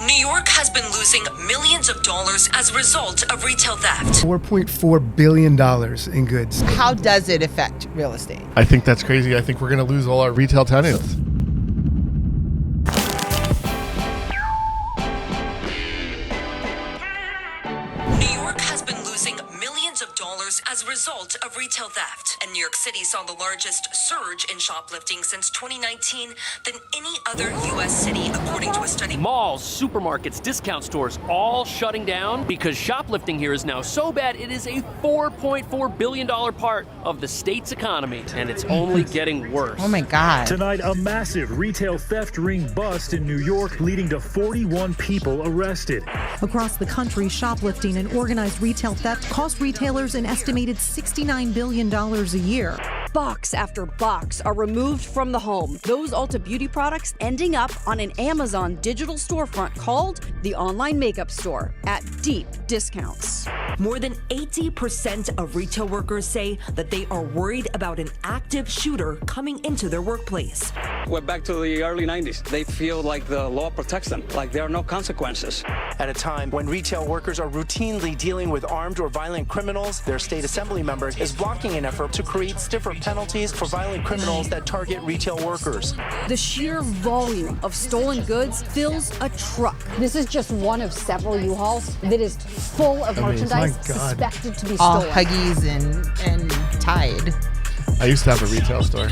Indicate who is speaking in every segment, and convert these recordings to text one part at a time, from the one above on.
Speaker 1: New York has been losing millions of dollars as a result of retail theft.
Speaker 2: $4.4 billion in goods.
Speaker 3: How does it affect real estate?
Speaker 4: I think that's crazy. I think we're going to lose all our retail tenants.
Speaker 1: New York has been losing millions of dollars as a result of retail theft. And New York City saw the largest surge in shoplifting since 2019 than any other U.S. city, according to a study.
Speaker 5: Malls, supermarkets, discount stores, all shutting down because shoplifting here is now so bad it is a $4.4 billion part of the state's economy, and it's only getting worse.
Speaker 3: Oh my God.
Speaker 6: Tonight, a massive retail theft ring bust in New York, leading to 41 people arrested.
Speaker 7: Across the country, shoplifting and organized retail theft cost retailers an estimated $69 billion a year.
Speaker 8: Box after box are removed from the home. Those Ulta Beauty products ending up on an Amazon digital storefront called the Online Makeup Store at deep discounts.
Speaker 1: More than 80% of retail workers say that they are worried about an active shooter coming into their workplace.
Speaker 9: We're back to the early 90s. They feel like the law protects them, like there are no consequences.
Speaker 10: At a time when retail workers are routinely dealing with armed or violent criminals, their state assembly member is blocking an effort to create stiffer penalties for violent criminals that target retail workers.
Speaker 8: The sheer volume of stolen goods fills a truck.
Speaker 11: This is just one of several U-Hauls that is full of merchandise suspected to be
Speaker 3: all
Speaker 11: stolen.
Speaker 3: Huggies and Tide.
Speaker 4: I used to have a retail store.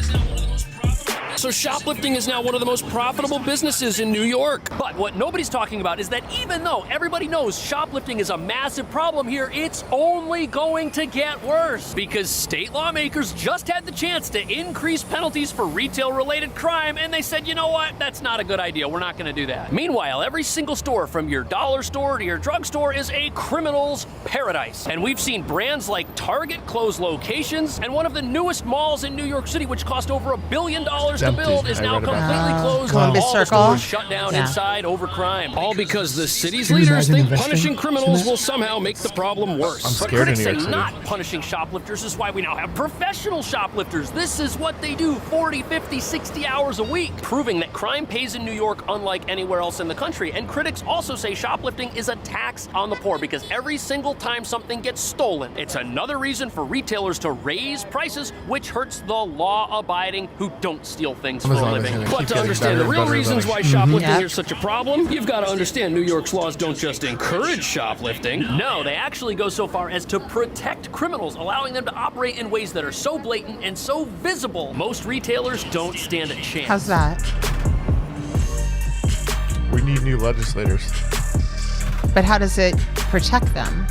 Speaker 5: So shoplifting is now one of the most profitable businesses in New York. But what nobody's talking about is that even though everybody knows shoplifting is a massive problem here, it's only going to get worse. Because state lawmakers just had the chance to increase penalties for retail-related crime, and they said, you know what, that's not a good idea. We're not going to do that. Meanwhile, every single store, from your dollar store to your drugstore, is a criminal's paradise. And we've seen brands like Target close locations, and one of the newest malls in New York City, which cost over $1 billion to build, is now completely closed.
Speaker 3: Columbus
Speaker 5: all the
Speaker 3: Circle.
Speaker 5: stores shut down inside over crime. All because the city's leaders think punishing criminals will somehow make the problem worse.
Speaker 4: I'm
Speaker 5: But
Speaker 4: scared
Speaker 5: critics
Speaker 4: in
Speaker 5: say
Speaker 4: New York City.
Speaker 5: not punishing shoplifters is why we now have professional shoplifters. This is what they do 40, 50, 60 hours a week, proving that crime pays in New York unlike anywhere else in the country. And critics also say shoplifting is a tax on the poor because every single time something gets stolen, it's another reason for retailers to raise prices, which hurts the law-abiding who don't steal things for a
Speaker 4: Amazon is
Speaker 5: living.
Speaker 4: gonna
Speaker 5: But
Speaker 4: keep
Speaker 5: to
Speaker 4: getting
Speaker 5: understand the
Speaker 4: better and
Speaker 5: real
Speaker 4: better
Speaker 5: reasons
Speaker 4: about
Speaker 5: why
Speaker 4: it.
Speaker 5: shoplifting is such a problem, you've got to understand New York's laws don't just encourage shoplifting. No, they actually go so far as to protect criminals, allowing them to operate in ways that are so blatant and so visible, most retailers don't stand a chance.
Speaker 3: How's that?
Speaker 4: We need new legislators.
Speaker 3: But how does it protect them?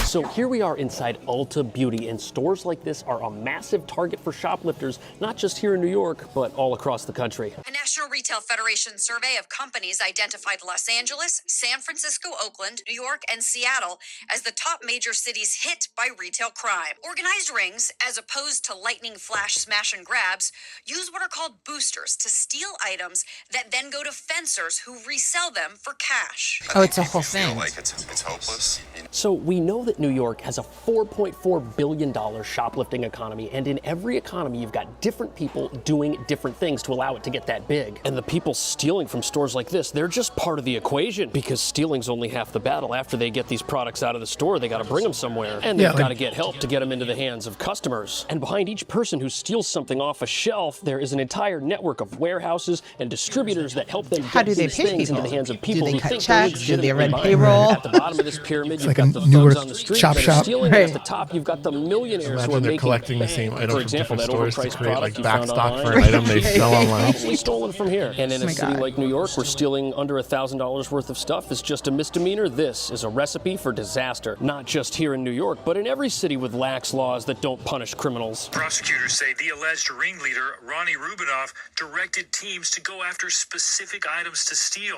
Speaker 5: So here we are inside Ulta Beauty, and stores like this are a massive target for shoplifters, not just here in New York, but all across the country.
Speaker 12: A National Retail Federation survey of companies identified Los Angeles, San Francisco, Oakland, New York, and Seattle as the top major cities hit by retail crime. Organized rings, as opposed to lightning flash smash and grabs, use what are called boosters to steal items that then go to fencers who resell them for cash.
Speaker 3: Oh, it's a whole thing.
Speaker 13: Like it's hopeless.
Speaker 5: So we know that New York has a $4.4 billion shoplifting economy, and in every economy you've got different people doing different things to allow it to get that big. And the people stealing from stores like this, they're just part of the equation, because stealing's only half the battle. After they get these products out of the store, they got to bring them somewhere, and they've got to get help to get them into the hands of customers. And behind each person who steals something off a shelf, there is an entire network of warehouses and distributors that help them
Speaker 3: How
Speaker 5: get
Speaker 3: do they
Speaker 5: these
Speaker 3: pay
Speaker 5: things
Speaker 3: people?
Speaker 5: into the hands of
Speaker 3: Do
Speaker 5: people
Speaker 3: they
Speaker 5: who
Speaker 3: cut
Speaker 5: think
Speaker 3: checks?
Speaker 5: they're
Speaker 3: Do they run
Speaker 5: legitimately buying.
Speaker 3: payroll?
Speaker 5: At the bottom of this pyramid, you've
Speaker 2: like
Speaker 5: got
Speaker 2: a
Speaker 5: the
Speaker 2: newer
Speaker 5: thugs on the street
Speaker 2: chop
Speaker 5: that are
Speaker 2: shop.
Speaker 5: stealing,
Speaker 3: Right.
Speaker 5: and at the top you've got the millionaires who are
Speaker 4: Imagine they're
Speaker 5: making
Speaker 4: collecting the
Speaker 5: bank.
Speaker 4: same item
Speaker 5: For
Speaker 4: from
Speaker 5: example,
Speaker 4: different
Speaker 5: that
Speaker 4: stores to
Speaker 5: overpriced
Speaker 4: create
Speaker 5: product
Speaker 4: like
Speaker 5: you
Speaker 4: back
Speaker 5: found
Speaker 4: stock
Speaker 5: online,
Speaker 4: for an item they sell online.
Speaker 5: probably stolen from here. And in
Speaker 3: Oh
Speaker 5: a
Speaker 3: my
Speaker 5: city
Speaker 3: God.
Speaker 5: like New York, where stealing under $1,000 worth of stuff is just a misdemeanor, this is a recipe for disaster. Not just here in New York, but in every city with lax laws that don't punish criminals.
Speaker 6: Prosecutors say the alleged ringleader, Ronnie Rubinoff, directed teams to go after specific items to steal.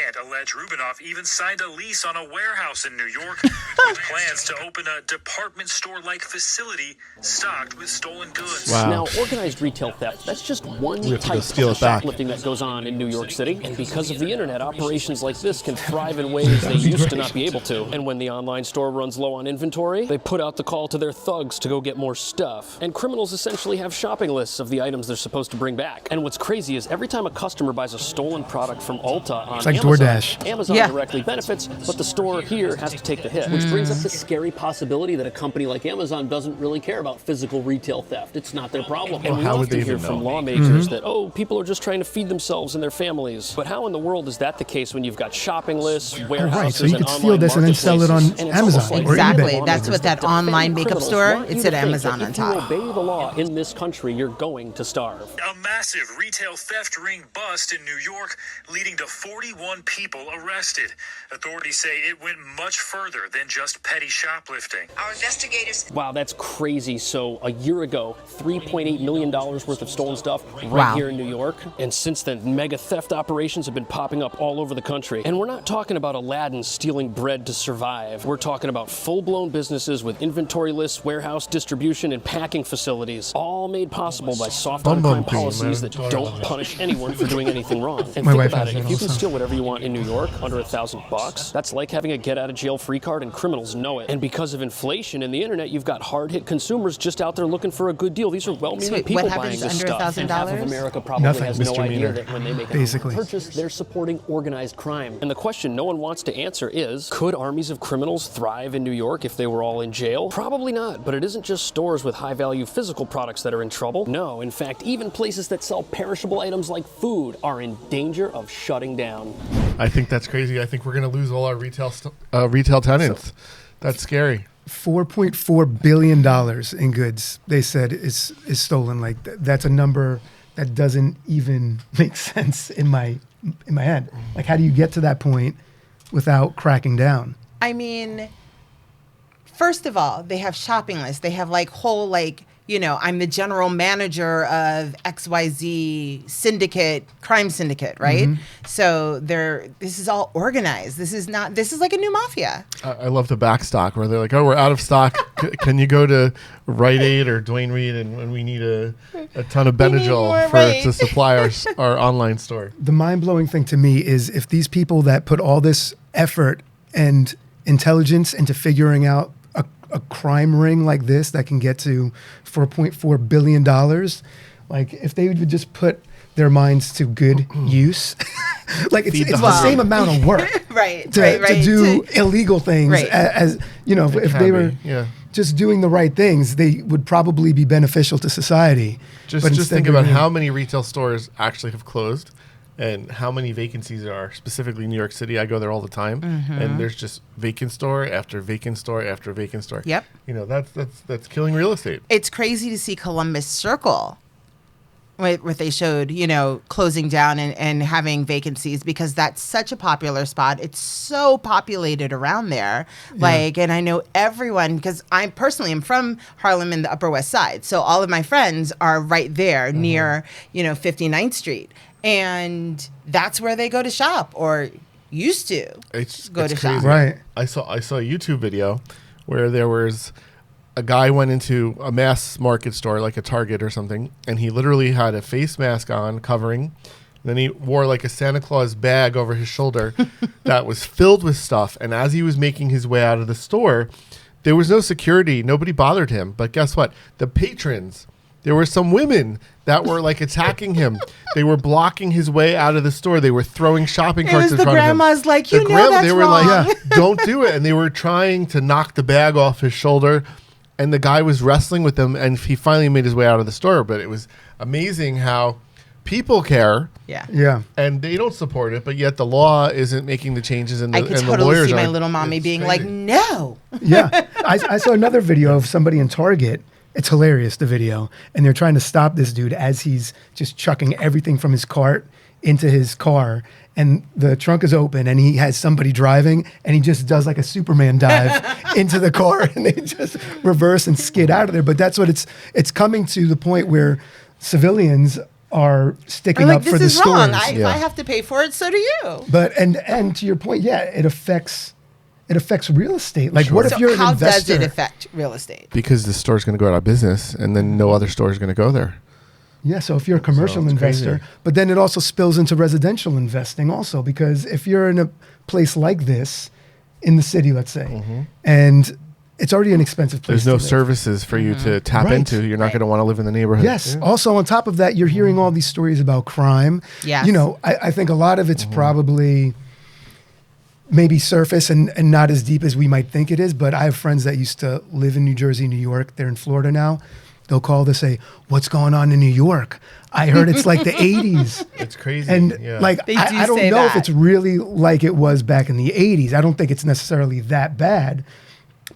Speaker 6: And alleged Rubinoff even signed a lease on a warehouse in New York with plans to open a department store-like facility stocked with stolen goods.
Speaker 4: Wow.
Speaker 5: Now, organized retail theft, that's just one
Speaker 4: We have to go
Speaker 5: type
Speaker 4: steal
Speaker 5: of
Speaker 4: it back.
Speaker 5: shoplifting that goes on in New York City. And because of the internet, operations like this can thrive in ways they used to not be able to. And when the online store runs low on inventory, they put out the call to their thugs to go get more stuff. And criminals essentially have shopping lists of the items they're supposed to bring back. And what's crazy is every time a customer buys a stolen product from Ulta on
Speaker 2: It's like
Speaker 5: Amazon,
Speaker 2: DoorDash.
Speaker 5: Amazon directly benefits, but the store here has to take the hit. Which brings up the scary possibility that a company like Amazon doesn't really care about physical retail theft. It's not their problem. And we
Speaker 4: how would
Speaker 5: often
Speaker 4: they
Speaker 5: hear
Speaker 4: even
Speaker 5: from
Speaker 4: know?
Speaker 5: lawmakers that, oh, people are just trying to feed themselves and their families. But how in the world is that the case when you've got shopping lists, warehouses,
Speaker 2: right, so you
Speaker 5: and
Speaker 2: could steal
Speaker 5: online
Speaker 2: this and then sell it on
Speaker 5: marketplaces? And it's
Speaker 2: Amazon
Speaker 5: almost like
Speaker 2: or
Speaker 3: Exactly.
Speaker 2: eBay.
Speaker 3: That's what that
Speaker 5: Defending
Speaker 3: online makeup
Speaker 5: criminals
Speaker 3: store,
Speaker 5: want you
Speaker 3: it
Speaker 5: to
Speaker 3: said
Speaker 5: think
Speaker 3: Amazon
Speaker 5: that
Speaker 3: on
Speaker 5: if
Speaker 3: top.
Speaker 5: you obey the law in this country, you're going to starve.
Speaker 6: A massive retail theft ring bust in New York, leading to 41 people arrested. Authorities say it went much further than just petty shoplifting.
Speaker 12: Our investigators.
Speaker 5: Wow, that's crazy. So a year ago, $3.8 million worth of stolen stuff right
Speaker 3: Wow.
Speaker 5: here in New York. And since then, mega theft operations have been popping up all over the country. And we're not talking about Aladdin stealing bread to survive. We're talking about full-blown businesses with inventory lists, warehouse distribution, and packing facilities, all made possible by soft
Speaker 4: Bum
Speaker 5: on-crime
Speaker 4: bum queen,
Speaker 5: policies
Speaker 4: man.
Speaker 5: that don't punish anyone for doing anything wrong. And
Speaker 2: My
Speaker 5: think
Speaker 2: wife
Speaker 5: about
Speaker 2: has
Speaker 5: it,
Speaker 2: that
Speaker 5: if you can
Speaker 2: also.
Speaker 5: steal whatever you want in New York under $1,000, that's like having a get-out-of-jail-free card, and criminals know it. And because of inflation and the internet, you've got hard-hit consumers just out there looking for a good deal. These are well-meaning
Speaker 3: Wait,
Speaker 5: people
Speaker 3: what
Speaker 5: buying
Speaker 3: happens
Speaker 5: this
Speaker 3: under
Speaker 5: stuff. And half of
Speaker 3: $1,000?
Speaker 5: America probably
Speaker 2: Nothing.
Speaker 5: has no idea
Speaker 4: Misdemeanor.
Speaker 5: that when they make an
Speaker 2: Basically.
Speaker 5: online purchase, they're supporting organized crime. And the question no one wants to answer is, could armies of criminals thrive in New York if they were all in jail? Probably not, but it isn't just stores with high-value physical products that are in trouble. No, in fact, even places that sell perishable items like food are in danger of shutting down.
Speaker 4: I think that's crazy. I think we're going to lose all our retail tenants. That's scary.
Speaker 2: $4.4 billion in goods, they said, is stolen. Like that's a number that doesn't even make sense in my head. Like, how do you get to that point without cracking down?
Speaker 3: I mean, first of all, they have shopping lists. They have like whole like, you know, I'm the general manager of XYZ syndicate, crime syndicate, right? So this is all organized. This is like a new mafia.
Speaker 4: I love the back stock where they're like, oh, we're out of stock. Can you go to Rite Aid or Dwayne Reed and we need a ton of Benadryl to supply our online store.
Speaker 2: The mind-blowing thing to me is if these people that put all this effort and intelligence into figuring out a crime ring like this that can get to $4.4 billion, like if they would just put their minds to good use, like it's the same amount of work to do illegal things as you know, if they were just doing the right things, they would probably be beneficial to society.
Speaker 4: Just think about how many retail stores actually have closed and how many vacancies there are, specifically in New York City. I go there all the time, and there's just vacant store after vacant store after vacant store.
Speaker 3: Yep.
Speaker 4: You know, that's killing real estate.
Speaker 3: It's crazy to see Columbus Circle, what they showed, you know, closing down and having vacancies because that's such a popular spot. It's so populated around there. Like, and I know everyone, because I personally am from Harlem in the Upper West Side. So all of my friends are right there near, you know, 59th Street. And that's where they go to shop or used to go to shop.
Speaker 2: Right.
Speaker 4: I saw a YouTube video where there was a guy went into a mass market store like a Target or something, and he literally had a face mask on covering. Then he wore like a Santa Claus bag over his shoulder that was filled with stuff. And as he was making his way out of the store, there was no security. Nobody bothered him. But guess what? The patrons, there were some women that were like attacking him. They were blocking his way out of the store. They were throwing shopping carts in front of him.
Speaker 3: The grandma's like, you know that's
Speaker 4: They were
Speaker 3: wrong.
Speaker 4: like, don't do it. And they were trying to knock the bag off his shoulder. And the guy was wrestling with them. And he finally made his way out of the store. But it was amazing how people care.
Speaker 2: Yeah.
Speaker 4: And they don't support it. But yet the law isn't making the changes. And the,
Speaker 3: I could
Speaker 4: and the
Speaker 3: totally
Speaker 4: lawyers
Speaker 3: see my
Speaker 4: aren't.
Speaker 3: little mommy
Speaker 4: It's
Speaker 3: being
Speaker 4: crazy.
Speaker 3: like, no.
Speaker 2: Yeah. I saw another video of somebody in Target. It's hilarious, the video. And they're trying to stop this dude as he's just chucking everything from his cart into his car. And the trunk is open and he has somebody driving and he just does like a Superman dive into the car and they just reverse and skid out of there. But that's what it's coming to the point where civilians are sticking
Speaker 3: Like,
Speaker 2: up for the
Speaker 3: this is
Speaker 2: stores.
Speaker 3: wrong. If I have to pay for it, so do you.
Speaker 2: But and to your point, yeah, it affects it affects real estate. Like, what if
Speaker 3: So
Speaker 2: you're an
Speaker 3: how
Speaker 2: investor?
Speaker 3: does it affect real estate?
Speaker 4: Because the store's going to go out of business, and then no other store is going to go there.
Speaker 2: Yeah, so if you're a commercial
Speaker 4: it's
Speaker 2: investor,
Speaker 4: crazy.
Speaker 2: but then it also spills into residential investing also, because if you're in a place like this in the city, let's say, and it's already an expensive place
Speaker 4: There's no
Speaker 2: to live.
Speaker 4: services for you to tap
Speaker 2: Right.
Speaker 4: into. You're not going to want to live in the neighborhood.
Speaker 2: Yes. Also, on top of that, you're hearing all these stories about crime.
Speaker 3: Yes.
Speaker 2: You know, I think a lot of it's probably maybe surface and not as deep as we might think it is. But I have friends that used to live in New Jersey, New York. They're in Florida now. They'll call to say, "What's going on in New York? I heard it's like the 80s."
Speaker 4: It's crazy.
Speaker 2: And
Speaker 4: yeah.
Speaker 2: like,
Speaker 3: They do
Speaker 2: I don't
Speaker 3: say
Speaker 2: know if
Speaker 3: that.
Speaker 2: it's really like it was back in the 80s. I don't think it's necessarily that bad.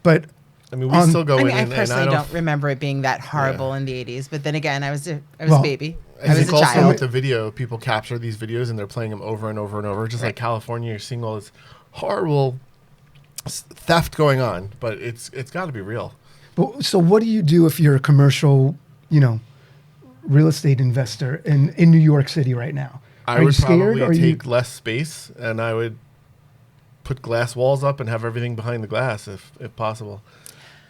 Speaker 2: But
Speaker 4: I mean, we still go
Speaker 3: I
Speaker 4: in
Speaker 3: mean, I
Speaker 4: and
Speaker 3: personally
Speaker 4: I
Speaker 3: don't remember it being that horrible in the 80s. But then again, I was a
Speaker 2: Well,
Speaker 3: baby.
Speaker 4: I
Speaker 3: I was
Speaker 4: think
Speaker 3: a
Speaker 4: also
Speaker 3: child.
Speaker 4: with the video, people capture these videos and they're playing them over and over and over. Just like California, you're seeing all this horrible theft going on, but it's got to be real.
Speaker 2: But so what do you do if you're a commercial, you know, real estate investor in New York City right now?
Speaker 4: I
Speaker 2: Are you
Speaker 4: would
Speaker 2: scared?
Speaker 4: probably
Speaker 2: Or are you
Speaker 4: take less space, and I would put glass walls up and have everything behind the glass if possible.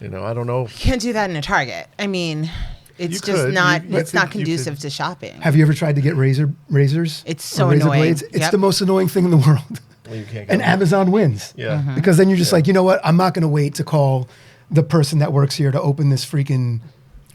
Speaker 4: You know, I don't know.
Speaker 3: Can't do that in a Target. I mean, it's
Speaker 4: You
Speaker 3: just
Speaker 4: could.
Speaker 3: not.
Speaker 4: You
Speaker 3: It's not
Speaker 4: could- you
Speaker 3: conducive
Speaker 4: could-
Speaker 3: to shopping.
Speaker 2: have you ever tried to get razors?
Speaker 3: It's
Speaker 2: or
Speaker 3: so
Speaker 2: razor
Speaker 3: annoying.
Speaker 2: blades? It's
Speaker 3: Yep.
Speaker 2: the most annoying thing in the world.
Speaker 4: Well, you can't get
Speaker 2: And
Speaker 4: them.
Speaker 2: Amazon wins.
Speaker 4: Yeah.
Speaker 2: Because then you're just like, you know what? I'm not going to wait to call the person that works here to open this freaking.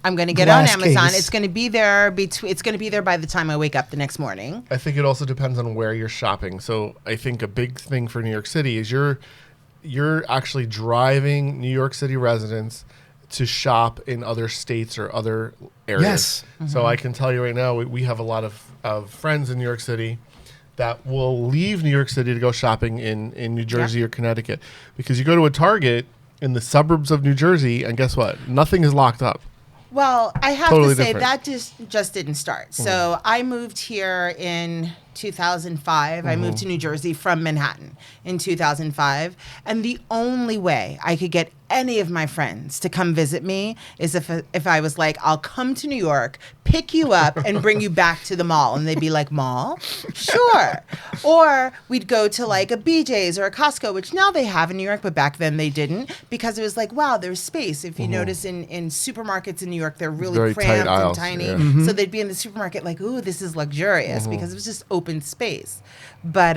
Speaker 3: I'm going to get it on
Speaker 2: glass
Speaker 3: Amazon.
Speaker 2: case.
Speaker 3: It's going to be there. It's going to be there by the time I wake up the next morning.
Speaker 4: I think it also depends on where you're shopping. So I think a big thing for New York City is you're actually driving New York City residents to shop in other states or other areas.
Speaker 2: Yes.
Speaker 4: So I can tell you right now, we have a lot of friends in New York City that will leave New York City to go shopping in New Jersey or Connecticut, because you go to a Target in the suburbs of New Jersey and guess what? Nothing is locked up.
Speaker 3: Well, I have
Speaker 4: Totally
Speaker 3: to say
Speaker 4: different.
Speaker 3: that just didn't start. So I moved here in 2005. I moved to New Jersey from Manhattan in 2005. And the only way I could get any of my friends to come visit me is if I was like, I'll come to New York, pick you up, and bring you back to the mall. And they'd be like, mall? Sure. Or we'd go to like a BJ's or a Costco, which now they have in New York, but back then they didn't, because it was like, wow, there's space. If you notice in supermarkets in New York, they're really
Speaker 4: Very tight
Speaker 3: cramped and
Speaker 4: aisles,
Speaker 3: tiny.
Speaker 4: yeah.
Speaker 3: So they'd be in the supermarket like, ooh, this is luxurious, because it was just open space. But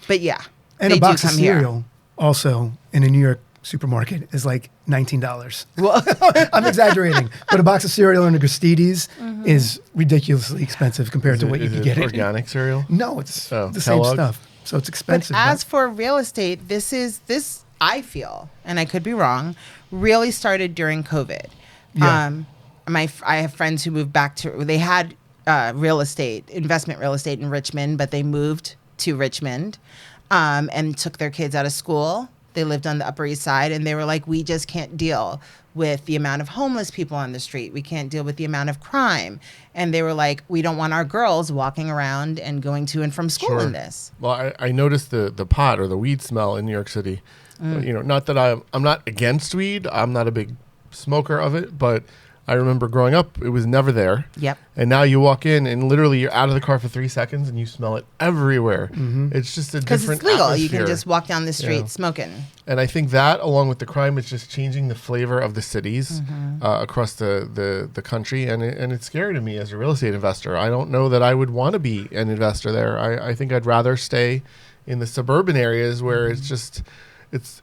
Speaker 3: yeah.
Speaker 2: And
Speaker 3: they
Speaker 2: a box
Speaker 3: do
Speaker 2: of
Speaker 3: come here.
Speaker 2: cereal also in a New York supermarket is like $19.
Speaker 3: Well,
Speaker 2: I'm exaggerating, but a box of cereal in a Gristedes is ridiculously expensive compared to what you
Speaker 4: Is
Speaker 2: could
Speaker 4: it
Speaker 2: get.
Speaker 4: organic cereal?
Speaker 2: No, it's
Speaker 4: Oh,
Speaker 2: the same
Speaker 4: Kellogg's?
Speaker 2: stuff. So it's
Speaker 3: but
Speaker 2: expensive.
Speaker 3: as for real estate, this I feel, and I could be wrong, really started during COVID.
Speaker 2: Yeah.
Speaker 3: I have friends who moved back to. They had investment real estate in Richmond, but they moved to Richmond and took their kids out of school. They lived on the Upper East Side, and they were like, we just can't deal with the amount of homeless people on the street. We can't deal with the amount of crime. And they were like, we don't want our girls walking around and going to and from school in this.
Speaker 4: Well, I noticed the pot or the weed smell in New York City. You know, not that I'm not against weed. I'm not a big smoker of it, but I remember growing up, it was never there.
Speaker 3: Yep.
Speaker 4: And now you walk in and literally you're out of the car for 3 seconds and you smell it everywhere. It's just a
Speaker 3: Because
Speaker 4: different
Speaker 3: it's legal. You
Speaker 4: atmosphere.
Speaker 3: can just walk down the street
Speaker 4: Yeah.
Speaker 3: smoking.
Speaker 4: And I think that, along with the crime, is just changing the flavor of the cities across the country. And it's scary to me as a real estate investor. I don't know that I would want to be an investor there. I think I'd rather stay in the suburban areas where it's just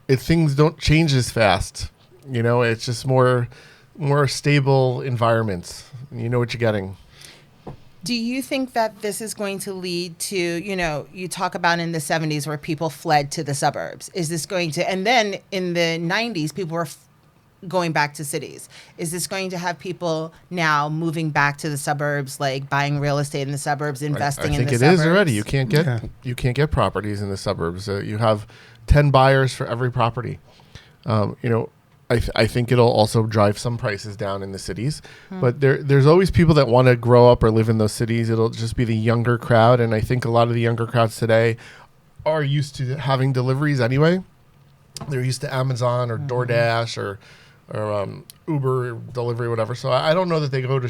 Speaker 4: things don't change as fast. You know, it's just more stable environments. You know what you're getting.
Speaker 3: Do you think that this is going to lead to, you talk about in the 70s where people fled to the suburbs. Is this going to, and then in the 90s, people were going back to cities. Is this going to have people now moving back to the suburbs, like buying real estate in the suburbs, investing in the suburbs?
Speaker 4: I think it is already. You can't get properties in the suburbs. You have 10 buyers for every property. I think it'll also drive some prices down in the cities, but there's always people that want to grow up or live in those cities. It'll just be the younger crowd, and I think a lot of the younger crowds today are used to having deliveries anyway. They're used to Amazon or DoorDash or Uber delivery, whatever. So I don't know that they go to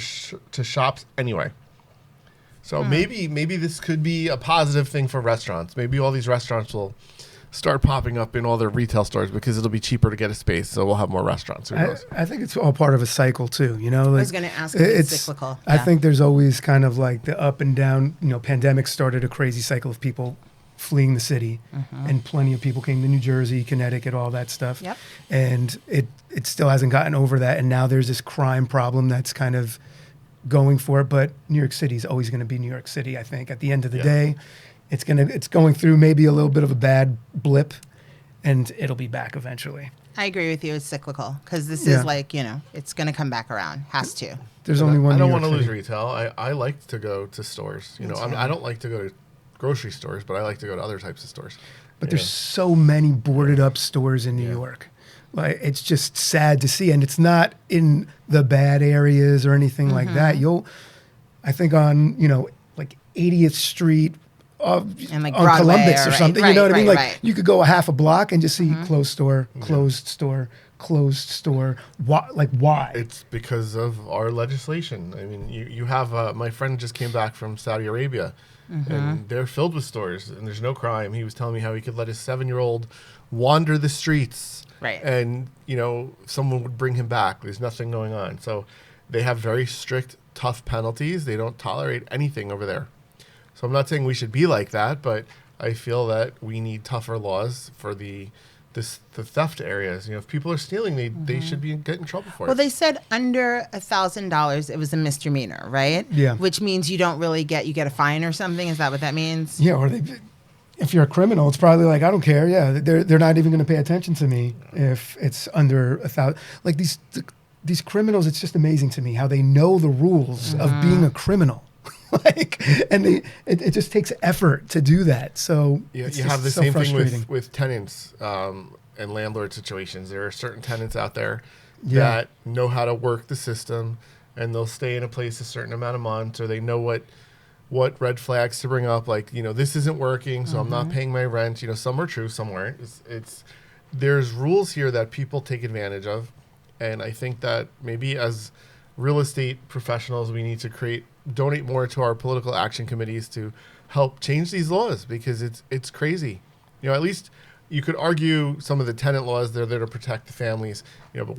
Speaker 4: shops anyway. So maybe this could be a positive thing for restaurants. Maybe all these restaurants will start popping up in all their retail stores because it'll be cheaper to get a space, so we'll have more restaurants. Who knows?
Speaker 2: I think it's all part of a cycle too. You know,
Speaker 3: I was going to ask if it's cyclical.
Speaker 2: I think there's always kind of like the up and down. You know, pandemic started a crazy cycle of people fleeing the city, and plenty of people came to New Jersey, Connecticut, all that stuff.
Speaker 3: Yep.
Speaker 2: And it still hasn't gotten over that. And now there's this crime problem that's kind of going for it. But New York City is always going to be New York City. I think at the end of the day, it's going through maybe a little bit of a bad blip, and it'll be back eventually.
Speaker 3: I agree with you. It's cyclical because this is like, you know, it's going to come back around. Has to.
Speaker 2: There's only one.
Speaker 4: I don't
Speaker 2: New York
Speaker 4: want to lose
Speaker 2: City.
Speaker 4: retail. I like to go to stores. You know, I don't like to go to grocery stores, but I like to go to other types of stores.
Speaker 2: But there's so many boarded up stores in New York. Like, it's just sad to see. And it's not in the bad areas or anything like that. I think on, you know, like 80th Street
Speaker 3: and like
Speaker 2: on
Speaker 3: Broadway
Speaker 2: Columbus or something.
Speaker 3: Right,
Speaker 2: you know what I mean? Like
Speaker 3: right.
Speaker 2: you could go a half a block and just see closed store, closed store, closed store. Why? Like, why?
Speaker 4: It's because of our legislation. I mean, you have my friend just came back from Saudi Arabia, and they're filled with stores, and there's no crime. He was telling me how he could let his 7-year-old wander the streets, and you know, someone would bring him back. There's nothing going on. So they have very strict, tough penalties. They don't tolerate anything over there. So I'm not saying we should be like that, but I feel that we need tougher laws for the theft areas. You know, if people are stealing, they should get in trouble for it.
Speaker 3: Well, they said under $1,000 it was a misdemeanor, right?
Speaker 2: Yeah.
Speaker 3: Which means you don't really you get a fine or something. Is that what that means?
Speaker 2: Yeah, or if you're a criminal, it's probably like, I don't care. Yeah, they're not even going to pay attention to me if it's under 1,000. Like these criminals, it's just amazing to me how they know the rules of being a criminal. It just takes effort to do that. So
Speaker 4: you have the same thing with tenants and landlord situations. There are certain tenants out there that know how to work the system, and they'll stay in a place a certain amount of months, or they know what red flags to bring up. Like, you know, this isn't working, so I'm not paying my rent. You know, some are true, some aren't. There's rules here that people take advantage of, and I think that maybe as real estate professionals, we need to donate more to our political action committees to help change these laws, because it's crazy. You know, at least you could argue some of the tenant laws, they're there to protect the families. You know, but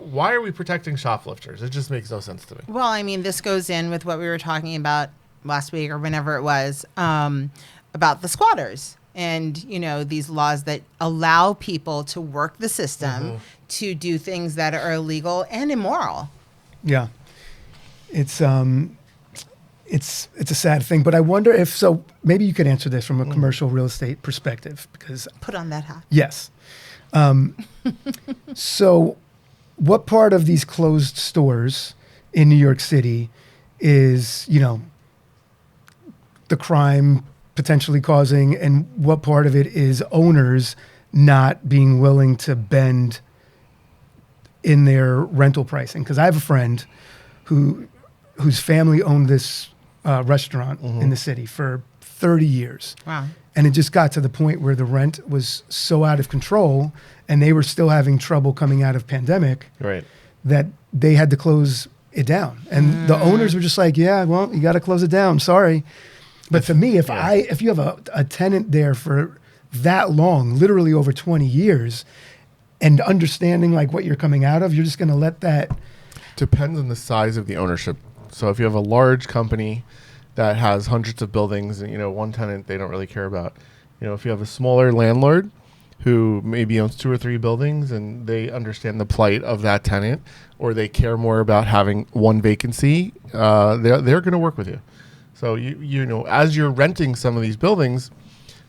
Speaker 4: why are we protecting shoplifters? It just makes no sense to me.
Speaker 3: Well, I mean, this goes in with what we were talking about last week or whenever it was about the squatters. And, you know, these laws that allow people to work the system to do things that are illegal and immoral.
Speaker 2: Yeah. It's a sad thing, but I wonder if maybe you could answer this from a commercial real estate perspective, because
Speaker 3: put on that hat.
Speaker 2: Yes. So what part of these closed stores in New York City is, you know, the crime potentially causing, and what part of it is owners not being willing to bend in their rental pricing? Because I have a friend whose family owned this restaurant in the city for 30 years.
Speaker 3: Wow.
Speaker 2: And it just got to the point where the rent was so out of control, and they were still having trouble coming out of pandemic, that they had to close it down. And the owners were just like, yeah, well, you got to close it down. Sorry. But to me, if you have a tenant there for that long, literally over 20 years, and understanding like what you're coming out of, you're just going to let that.
Speaker 4: Depends on the size of the ownership. So if you have a large company that has hundreds of buildings, and, you know, one tenant they don't really care about. You know, if you have a smaller landlord who maybe owns 2 or 3 buildings and they understand the plight of that tenant, or they care more about having one vacancy, they're going to work with you. So you know, as you're renting some of these buildings,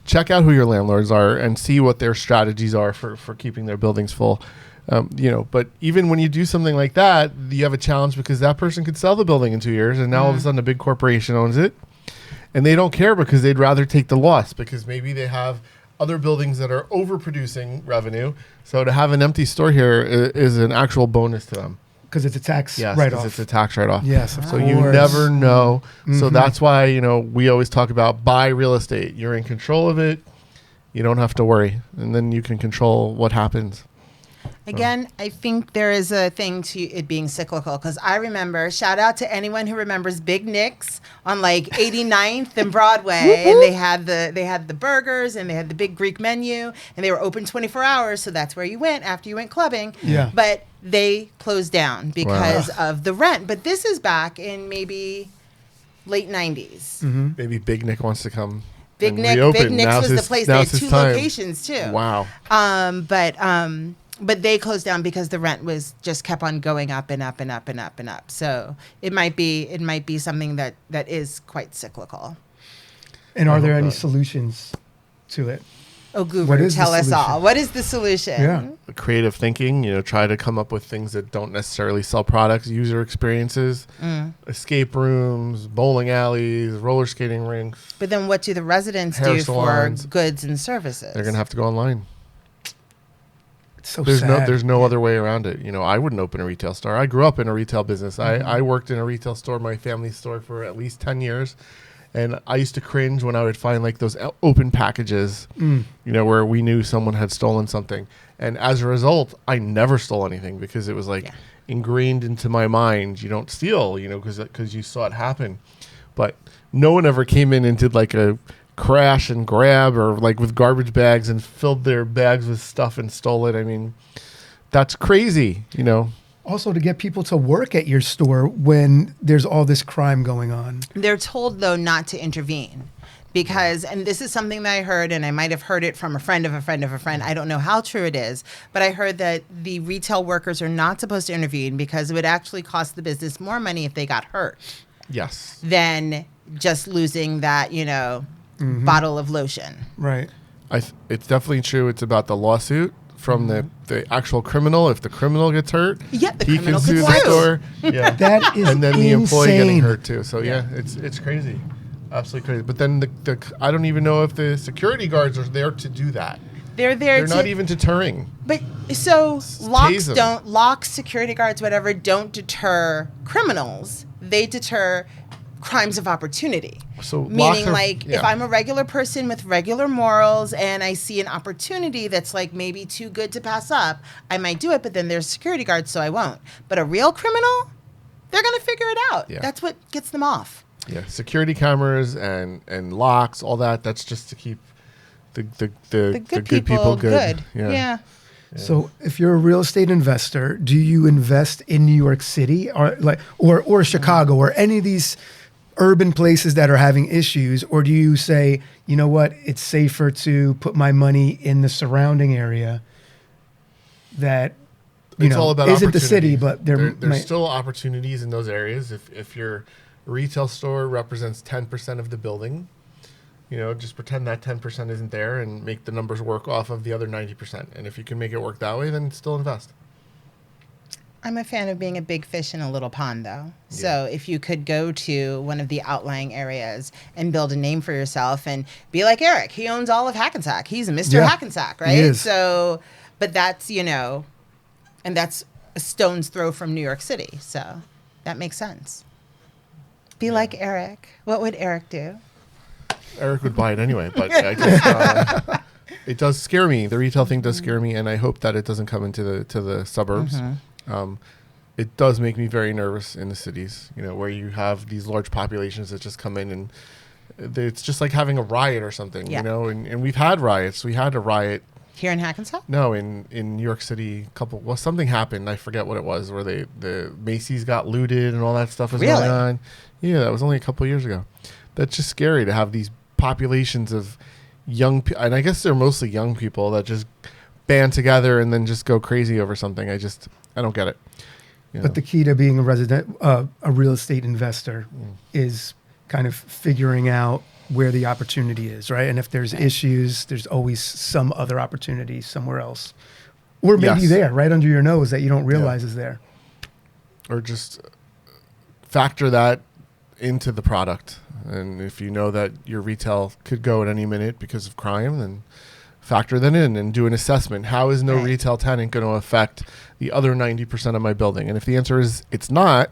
Speaker 4: check out who your landlords are and see what their strategies are for keeping their buildings full. You know, but even when you do something like that, you have a challenge, because that person could sell the building in 2 years, and now all of a sudden a big corporation owns it, and they don't care because they'd rather take the loss, because maybe they have other buildings that are overproducing revenue. So to have an empty store here is an actual bonus to them.
Speaker 2: Because it's a tax
Speaker 4: write-off.
Speaker 2: write-off.
Speaker 4: It's a tax write-off.
Speaker 2: Yes, of
Speaker 4: so
Speaker 2: course.
Speaker 4: you never know. So that's why, you know, we always talk about buy real estate. You're in control of it. You don't have to worry. And then you can control what happens.
Speaker 3: Again, I think there is a thing to it being cyclical because I remember, shout out to anyone who remembers Big Nick's on like 89th and Broadway, and they had the burgers and they had the big Greek menu, and they were open 24 hours, so that's where you went after you went clubbing.
Speaker 2: Yeah.
Speaker 3: But they closed down because of the rent. But this is back in maybe late 90s.
Speaker 2: Mm-hmm.
Speaker 4: Maybe Big Nick wants to come.
Speaker 3: Big Nick's was the place. They had 2 locations too.
Speaker 4: Wow.
Speaker 3: But they closed down because the rent was just kept on going up and up and up and up and up. So it might be something that is quite cyclical.
Speaker 2: And are there any solutions to it?
Speaker 3: Oh, Goober, tell us all. What is the solution?
Speaker 2: Yeah.
Speaker 4: Creative thinking, try to come up with things that don't necessarily sell products, user experiences, escape rooms, bowling alleys, roller skating rinks.
Speaker 3: But then what do the residents do for goods and services?
Speaker 4: They're going to have to go online.
Speaker 2: So
Speaker 4: there's no other way around it. I wouldn't open a retail store. I grew up in a retail business. I worked in a retail store, my family's store, for at least 10 years. And I used to cringe when I would find like those open packages, where we knew someone had stolen something. And as a result, I never stole anything because it was like ingrained into my mind. You don't steal, because you saw it happen. But no one ever came in and did like a crash and grab or like with garbage bags and filled their bags with stuff and stole it. I mean, that's crazy,
Speaker 2: Also, to get people to work at your store when there's all this crime going on.
Speaker 3: They're told, though, not to intervene because, and this is something that I heard, and I might have heard it from a friend of a friend of a friend. I don't know how true it is, but I heard that the retail workers are not supposed to intervene because it would actually cost the business more money if they got hurt.
Speaker 4: Yes.
Speaker 3: Than just losing that, bottle of lotion.
Speaker 2: Right.
Speaker 4: It's definitely true. It's about the lawsuit from the actual criminal. If the criminal gets hurt,
Speaker 3: the
Speaker 4: he
Speaker 3: criminal
Speaker 4: can sue
Speaker 3: could
Speaker 4: the
Speaker 3: sue.
Speaker 4: store. Yeah.
Speaker 2: That is
Speaker 4: and then the employee
Speaker 2: insane.
Speaker 4: getting hurt too. So it's crazy. Absolutely crazy. But then I don't even know if the security guards are there to do that.
Speaker 3: They're
Speaker 4: not even deterring.
Speaker 3: But so
Speaker 4: tase
Speaker 3: locks, security guards, whatever, don't deter criminals. They deter crimes of opportunity.
Speaker 4: So
Speaker 3: meaning if I'm a regular person with regular morals and I see an opportunity that's like maybe too good to pass up, I might do it, but then there's security guards, so I won't. But a real criminal, they're going to figure it out.
Speaker 4: Yeah.
Speaker 3: That's what gets them off.
Speaker 4: Yeah, security cameras and locks, all that. That's just to keep the good people good.
Speaker 3: Yeah.
Speaker 2: So, if you're a real estate investor, do you invest in New York City or Chicago or any of these urban places that are having issues, or do you say, you know what, it's safer to put my money in the surrounding area that
Speaker 4: all about
Speaker 2: isn't the city, but
Speaker 4: there's still opportunities in those areas. If your retail store represents 10% of the building, just pretend that 10% isn't there and make the numbers work off of the other 90%. And if you can make it work that way, then still invest.
Speaker 3: I'm a fan of being a big fish in a little pond, though. Yeah. So if you could go to one of the outlying areas and build a name for yourself and be like Eric, he owns all of Hackensack. He's a Mr. Hackensack, right?
Speaker 2: He is.
Speaker 3: So, but that's, and that's a stone's throw from New York City. So that makes sense. Be like Eric. What would Eric do?
Speaker 4: Eric would buy it anyway, but I guess it does scare me. The retail thing does scare me, and I hope that it doesn't come into the suburbs. It does make me very nervous in the cities, where you have these large populations that just come in and it's just like having a riot or something, and we've had riots. We had a riot.
Speaker 3: Here in Hackensack?
Speaker 4: No, in New York City, something happened. I forget what it was, where the Macy's got looted and all that stuff was going on. Yeah, that was only a couple of years ago. That's just scary to have these populations of young people, and I guess they're mostly young people that just band together and then just go crazy over something. I don't get it.
Speaker 2: But the key to being a real estate investor is kind of figuring out where the opportunity is, right? And if there's issues, there's always some other opportunity somewhere else. Or maybe there, right under your nose, that you don't realize is there.
Speaker 4: Or just factor that into the product. And if you know that your retail could go at any minute because of crime, then factor that in and do an assessment. How is no retail tenant going to affect the other 90% of my building? And if the answer is it's not,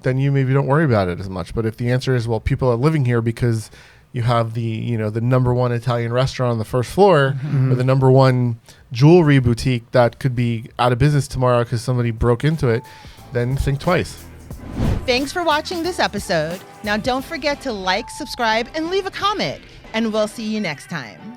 Speaker 4: then you maybe don't worry about it as much. But if the answer is, well, people are living here because, you have the number one Italian restaurant on the first floor, or the number one jewelry boutique that could be out of business tomorrow because somebody broke into it, then think twice.
Speaker 3: Thanks for watching this episode. Now don't forget to like, subscribe, and leave a comment, and we'll see you next time.